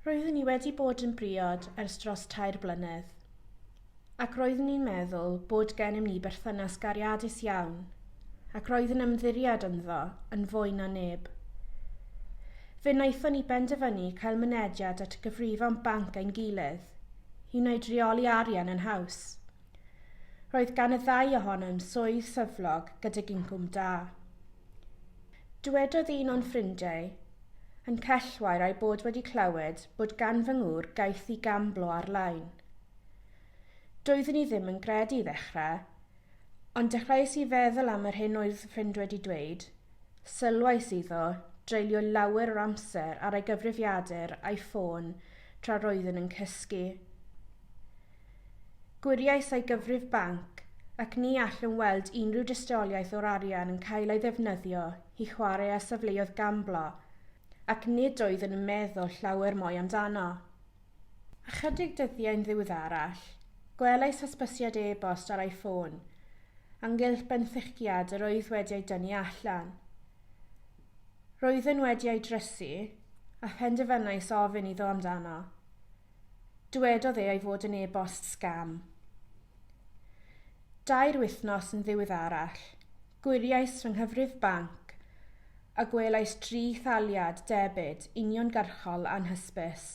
Roeddwn ni wedi bod yn briod ers dros tair blynedd, ac roeddwn ni'n meddwl bod gennym ni berthynas gariadus iawn, ac roedd yn ymddiried ynddo yn fwy na neb. Fe wnaethon ni benderfynu cael mynediad at gyfrifon banc ein gilydd, i wneud reoli arian yn haws. Roedd gan y ddau ohonom swydd syflog gydag incwm da. Dywedodd un o'n ffrindiau, yn cellwair ei bod wedi clywed bod gan fy ngŵr gaeth i gamblo ar-lein. Doeddwn i ddim yn credu i ddechrau, ond dechreuais i feddwl am yr hyn oedd ffrind wedi dweud, sylwais iddo dreulio lawer o'r amser ar ei gyfrifiadur a'i ffôn tra roeddwn yn cysgu. Gwiriais ei gyfrif banc ac ni allwn weld unrhyw dystiolaeth o'r arian yn cael ei ddefnyddio i chwarae â safleoedd gamblo, ac nid oedd yn meddwl llawer mwy amdano. Ychydig dyddiau'n ddiweddarach, gwelais hysbysiad e-bost ar ei ffôn, ynghylch benthyciad yr oedd wedi ei dynnu allan. Roeddwn wedi ei drysu, a penderfynais ofyn iddo amdano. Dywedodd ei fod yn e-bost scam. 2 wythnos yn ddiweddarach, gwiriais fy nghyfrif banc a gwelais 3 thaliad debyd uniongyrchol anhysbys.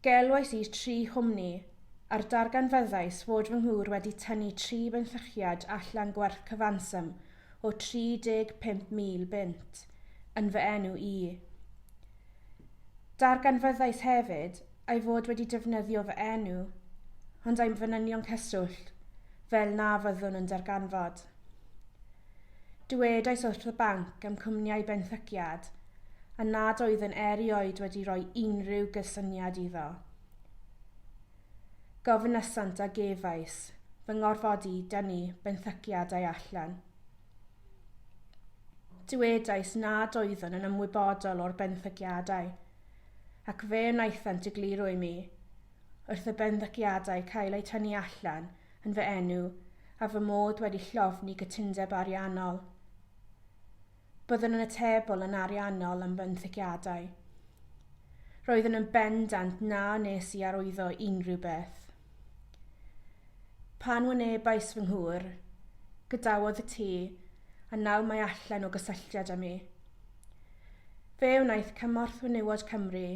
Gelwais i 3 chwmni a'r darganfyddais fod fy ngŵr wedi tynnu 3 benthyciad allan gwerth cyfanswm o 35,000 bunt yn fy enw i. Darganfyddais hefyd ei fod wedi defnyddio fy enw, ond ein fanynion cyswllt, fel na fyddwn yn darganfod. Dywedais wrth y banc am cwmniau benthyciad, a nad oedd yn erioed wedi rhoi unrhyw gysyniad iddo. Gofynysant a gefais, fy ngorfodi dynnu benthyciadau allan. Dywedais nad oeddwn yn ymwybodol o'r benthyciadau, ac fe wnaethant egluro i mi, wrth y benthyciadau cael eu tynnu allan yn fy enw a fy modd wedi llofni gytundeb Ariannol. Byddwn yn atebol yn Ariannol am benthyciadau. Roeddwn yn bendant na wnes i arwyddo unrhyw beth. Pan wynebais fy ngŵr, gadawodd y tŷ, a nawr mae allan o gysylltiad â mi. Fe wnaeth Cymorth Menywod Cymru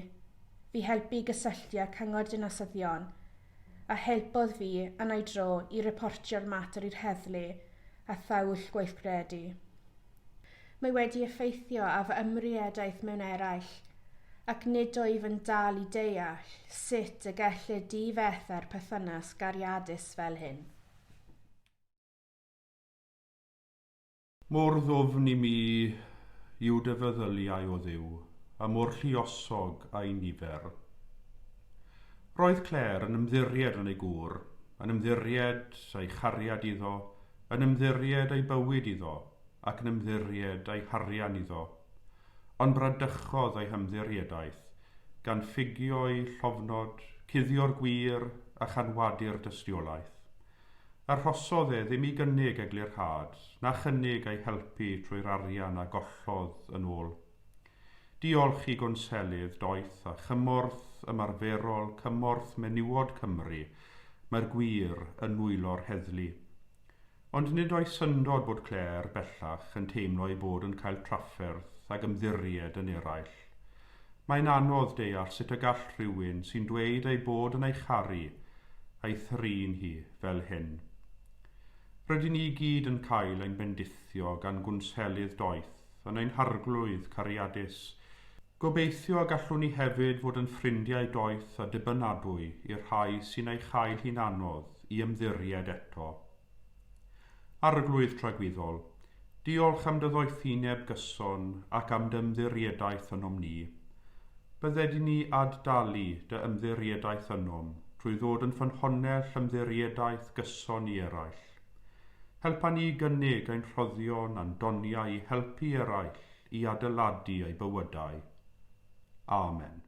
fi helpu gysylltu â cyngor dinasyddion, a helpodd fi yn ei dro i reportio'r mater i'r heddlu a thawl gweithredu. Mae wedi effeithio a fy ymriedaeth mewn eraill, ac nid oedd yn dal i deall sut y gellir difetha'r perthynas gariadus fel hyn. Mor ddwfn i mi yw dy feddyliau o Dduw, a mor lluosog a'i nifer. Roedd Clare yn ymddiried yn ei gŵr, yn ymddiried a'i chariad iddo, yn ymddiried ei bywyd iddo, ac yn ymddiried ei harian iddo. Ond bradychodd ei hymddirieddaeth, gan ffigio'i llofnod, cuddio'r gwir a chanwadu'r dystiolaeth. Arhosodd e ddim i gynnig eglurhad, na chynnig ei helpu trwy'r arian a gollodd yn ôl. Diolch i gwnselydd doeth a chymorth ymarferol Cymorth Menywod Cymru, mae'r gwir yn nwylo'r heddlu. Ond nid oes syndod bod Clare bellach yn teimlo ei bod yn cael trafferth ag ymddiried yn eraill. Mae'n anodd deall sut y gall rhywun sy'n dweud ei bod yn ei charu, a'i thrin hi fel hyn. Rydyn ni gyd yn cael ein bendithio gan gwnselydd doeth yn ein harglwydd cariadus. Gobeithio a gallwn ni hefyd fod yn ffrindiau doeth a dibynadwy i'r rhai sy'n ei chael hi'n anodd i ymddiried eto. Arglwydd tragwyddol, diolch am dy ddoethineb gyson ac am dy ymddirieddaeth ynom ni. Byddedi ni addalu dy ymddirieddaeth ynom trwy ddod yn ffynhonnell ymddirieddaeth gyson i eraill. Helpa ni gynnig ein rhoddion a'n doniau i helpu eraill i adeiladu ei bywydau. Amen.